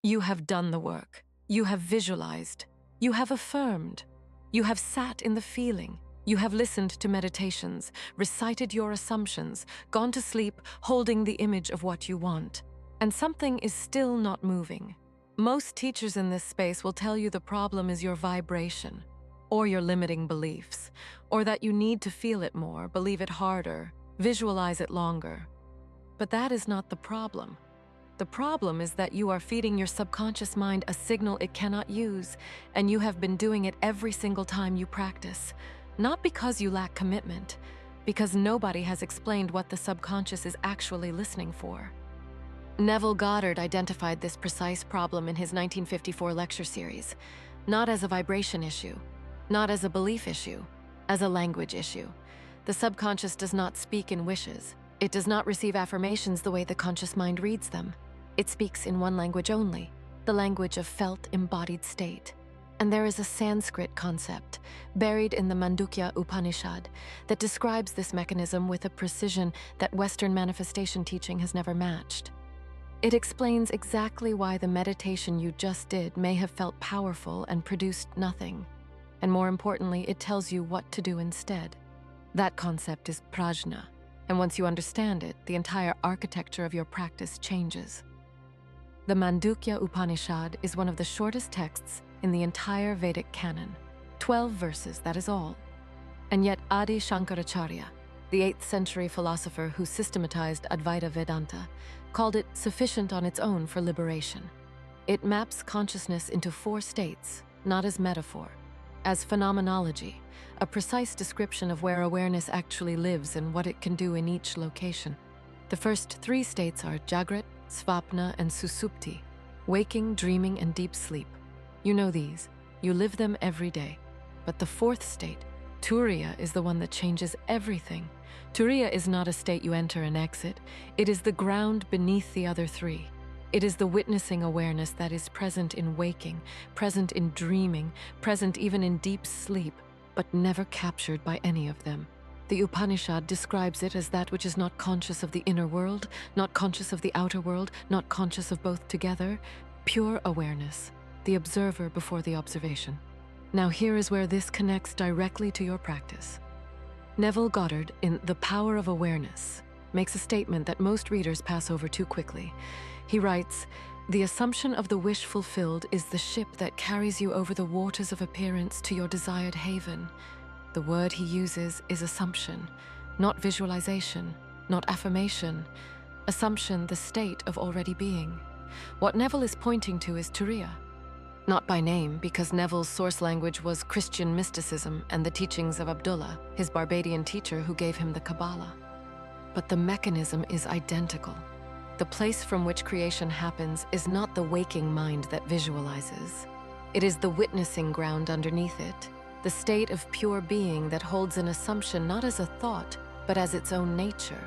You have done the work. You have visualized. You have affirmed. You have sat in the feeling. You have listened to meditations, recited your assumptions, gone to sleep holding the image of what you want. And something is still not moving. Most teachers in this space will tell you the problem is your vibration, or your limiting beliefs, or that you need to feel it more, believe it harder, visualize it longer. But that is not the problem. The problem is that you are feeding your subconscious mind a signal it cannot use, and you have been doing it every single time you practice. Not because you lack commitment, because nobody has explained what the subconscious is actually listening for. Neville Goddard identified this precise problem in his 1954 lecture series, not as a vibration issue, not as a belief issue, as a language issue. The subconscious does not speak in wishes. It does not receive affirmations the way the conscious mind reads them. It speaks in one language only, the language of felt embodied state. And there is a Sanskrit concept, buried in the Mandukya Upanishad, that describes this mechanism with a precision that Western manifestation teaching has never matched. It explains exactly why the meditation you just did may have felt powerful and produced nothing. And more importantly, it tells you what to do instead. That concept is prajna, and once you understand it, the entire architecture of your practice changes. The Mandukya Upanishad is one of the shortest texts in the entire Vedic canon. 12 verses, that is all. And yet Adi Shankaracharya, the 8th century philosopher who systematized Advaita Vedanta, called it sufficient on its own for liberation. It maps consciousness into 4 states, not as metaphor, as phenomenology, a precise description of where awareness actually lives and what it can do in each location. The first 3 states are Jagrat, Svapna, and Susupti, waking, dreaming, and deep sleep. You know these. You live them every day. But the 4th state, Turiya, is the one that changes everything. Turiya is not a state you enter and exit. It is the ground beneath the other 3. It is the witnessing awareness that is present in waking, present in dreaming, present even in deep sleep, but never captured by any of them. The Upanishad describes it as that which is not conscious of the inner world, not conscious of the outer world, not conscious of both together. Pure awareness, the observer before the observation. Now here is where this connects directly to your practice. Neville Goddard, in The Power of Awareness, makes a statement that most readers pass over too quickly. He writes, "The assumption of the wish fulfilled is the ship that carries you over the waters of appearance to your desired haven." The word he uses is assumption, not visualization, not affirmation. Assumption, the state of already being. What Neville is pointing to is Turiya. Not by name, because Neville's source language was Christian mysticism and the teachings of Abdullah, his Barbadian teacher who gave him the Kabbalah. But the mechanism is identical. The place from which creation happens is not the waking mind that visualizes. It is the witnessing ground underneath it, the state of pure being that holds an assumption not as a thought, but as its own nature.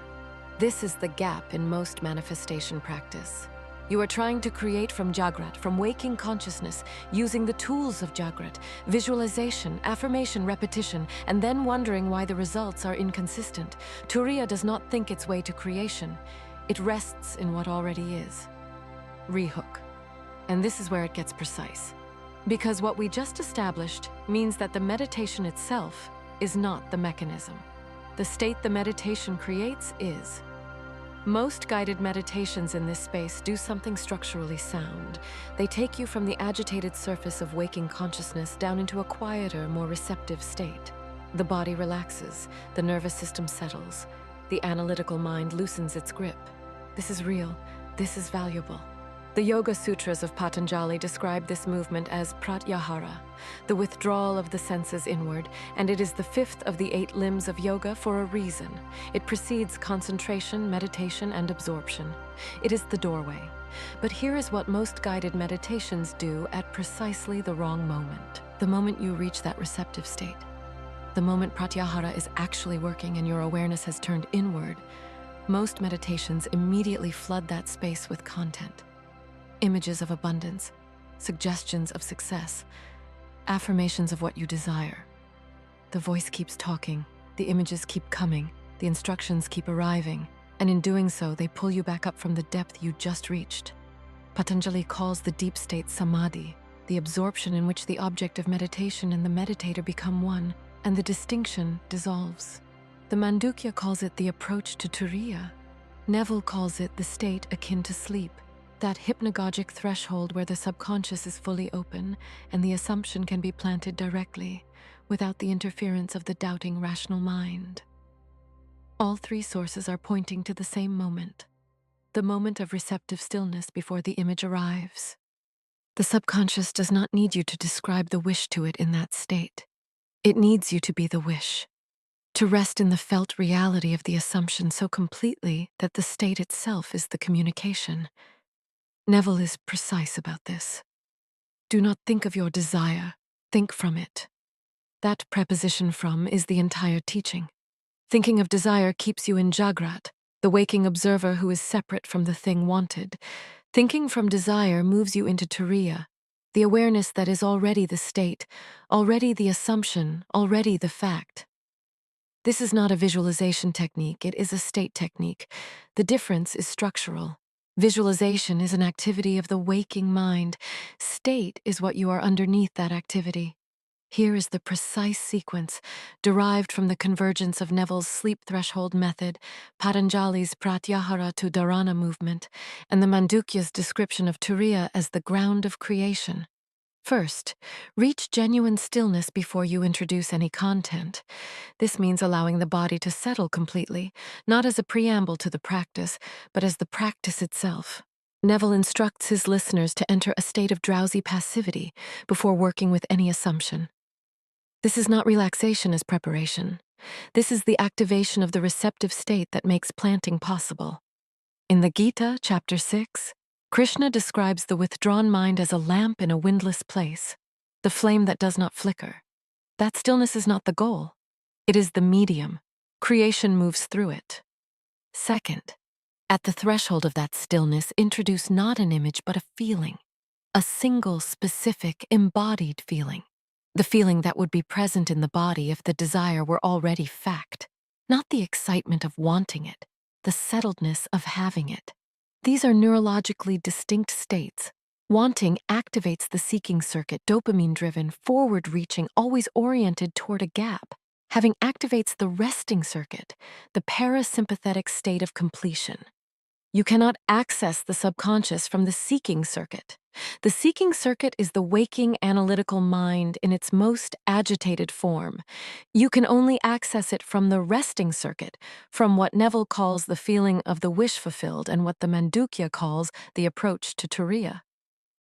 This is the gap in most manifestation practice. You are trying to create from Jagrat, from waking consciousness, using the tools of Jagrat, visualization, affirmation, repetition, and then wondering why the results are inconsistent. Turiya does not think its way to creation. It rests in what already is. Rehook. And this is where it gets precise. Because what we just established means that the meditation itself is not the mechanism. The state the meditation creates is. Most guided meditations in this space do something structurally sound. They take you from the agitated surface of waking consciousness down into a quieter, more receptive state. The body relaxes, the nervous system settles, the analytical mind loosens its grip. This is real, this is valuable. The Yoga Sutras of Patanjali describe this movement as pratyahara, the withdrawal of the senses inward, and it is the 5th of the 8 limbs of yoga for a reason. It precedes concentration, meditation, and absorption. It is the doorway. But here is what most guided meditations do at precisely the wrong moment, the moment you reach that receptive state. The moment pratyahara is actually working and your awareness has turned inward, most meditations immediately flood that space with content. Images of abundance, suggestions of success, affirmations of what you desire. The voice keeps talking, the images keep coming, the instructions keep arriving, and in doing so, they pull you back up from the depth you just reached. Patanjali calls the deep state samadhi, the absorption in which the object of meditation and the meditator become one, and the distinction dissolves. The Mandukya calls it the approach to Turiya. Neville calls it the state akin to sleep, that hypnagogic threshold where the subconscious is fully open and the assumption can be planted directly, without the interference of the doubting rational mind. All three sources are pointing to the same moment, the moment of receptive stillness before the image arrives. The subconscious does not need you to describe the wish to it in that state. It needs you to be the wish, to rest in the felt reality of the assumption so completely that the state itself is the communication. Neville is precise about this. Do not think of your desire, think from it. That preposition from is the entire teaching. Thinking of desire keeps you in Jagrat, the waking observer who is separate from the thing wanted. Thinking from desire moves you into Turiya, the awareness that is already the state, already the assumption, already the fact. This is not a visualization technique, it is a state technique. The difference is structural. Visualization is an activity of the waking mind. State is what you are underneath that activity. Here is the precise sequence, derived from the convergence of Neville's sleep threshold method, Patanjali's Pratyahara to Dharana movement, and the Mandukya's description of Turiya as the ground of creation. First, reach genuine stillness before you introduce any content. This means allowing the body to settle completely, not as a preamble to the practice, but as the practice itself. Neville instructs his listeners to enter a state of drowsy passivity before working with any assumption. This is not relaxation as preparation. This is the activation of the receptive state that makes planting possible. In the Gita, chapter 6, Krishna describes the withdrawn mind as a lamp in a windless place, the flame that does not flicker. That stillness is not the goal. It is the medium. Creation moves through it. Second, at the threshold of that stillness, introduce not an image but a feeling, a single, specific, embodied feeling. The feeling that would be present in the body if the desire were already fact, not the excitement of wanting it, the settledness of having it. These are neurologically distinct states. Wanting activates the seeking circuit, dopamine-driven, forward-reaching, always oriented toward a gap. Having activates the resting circuit, the parasympathetic state of completion. You cannot access the subconscious from the seeking circuit. The seeking circuit is the waking analytical mind in its most agitated form. You can only access it from the resting circuit, from what Neville calls the feeling of the wish fulfilled and what the Mandukya calls the approach to Turiya.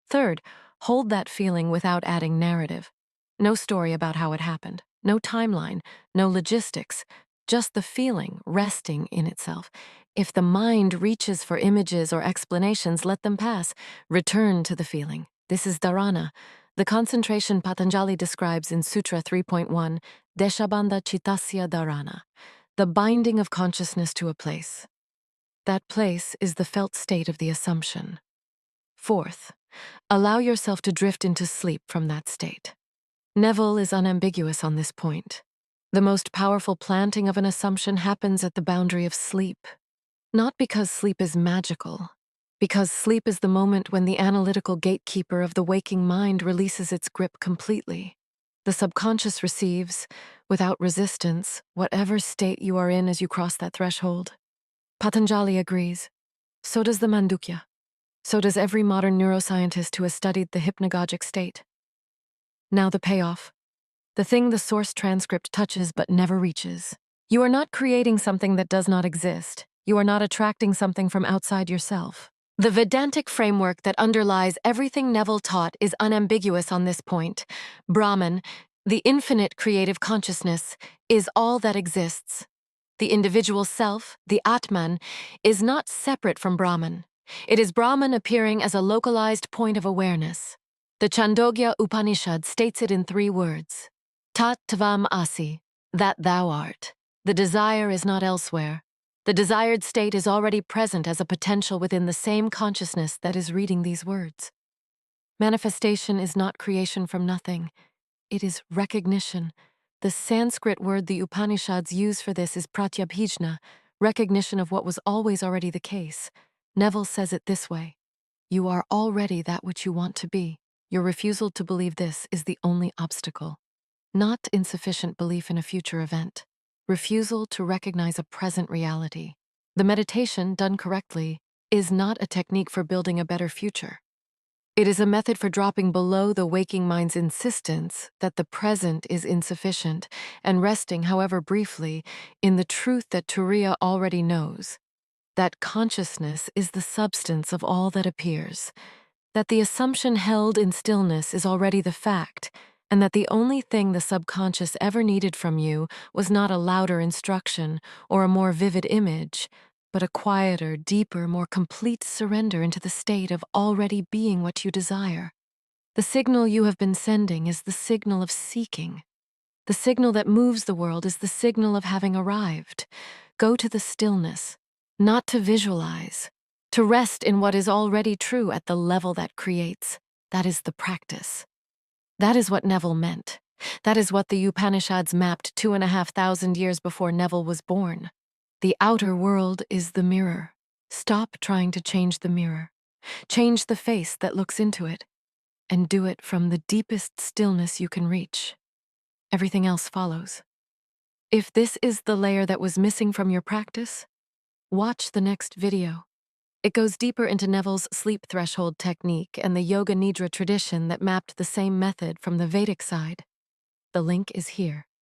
Third, hold that feeling without adding narrative. No story about how it happened, no timeline, no logistics, just the feeling resting in itself. If the mind reaches for images or explanations, let them pass. Return to the feeling. This is dharana, the concentration Patanjali describes in Sutra 3.1, Deshabandha Chittasya Dharana, the binding of consciousness to a place. That place is the felt state of the assumption. Fourth, allow yourself to drift into sleep from that state. Neville is unambiguous on this point. The most powerful planting of an assumption happens at the boundary of sleep. Not because sleep is magical, because sleep is the moment when the analytical gatekeeper of the waking mind releases its grip completely. The subconscious receives, without resistance, whatever state you are in as you cross that threshold. Patanjali agrees. So does the Mandukya. So does every modern neuroscientist who has studied the hypnagogic state. Now the payoff. The thing the source transcript touches but never reaches. You are not creating something that does not exist. You are not attracting something from outside yourself. The Vedantic framework that underlies everything Neville taught is unambiguous on this point. Brahman, the infinite creative consciousness, is all that exists. The individual self, the Atman, is not separate from Brahman. It is Brahman appearing as a localized point of awareness. The Chandogya Upanishad states it in 3 words. Tat tvam asi, that thou art. The desire is not elsewhere. The desired state is already present as a potential within the same consciousness that is reading these words. Manifestation is not creation from nothing. It is recognition. The Sanskrit word the Upanishads use for this is pratyabhijna, recognition of what was always already the case. Neville says it this way. You are already that which you want to be. Your refusal to believe this is the only obstacle. Not insufficient belief in a future event. Refusal to recognize a present reality. The meditation, done correctly, is not a technique for building a better future. It is a method for dropping below the waking mind's insistence that the present is insufficient and resting, however briefly, in the truth that Turiya already knows, that consciousness is the substance of all that appears, that the assumption held in stillness is already the fact, and that the only thing the subconscious ever needed from you was not a louder instruction or a more vivid image, but a quieter, deeper, more complete surrender into the state of already being what you desire. The signal you have been sending is the signal of seeking. The signal that moves the world is the signal of having arrived. Go to the stillness, not to visualize, to rest in what is already true at the level that creates. That is the practice. That is what Neville meant. That is what the Upanishads mapped 2,500 years before Neville was born. The outer world is the mirror. Stop trying to change the mirror. Change the face that looks into it, and do it from the deepest stillness you can reach. Everything else follows. If this is the layer that was missing from your practice, watch the next video. It goes deeper into Neville's sleep threshold technique and the Yoga Nidra tradition that mapped the same method from the Vedic side. The link is here.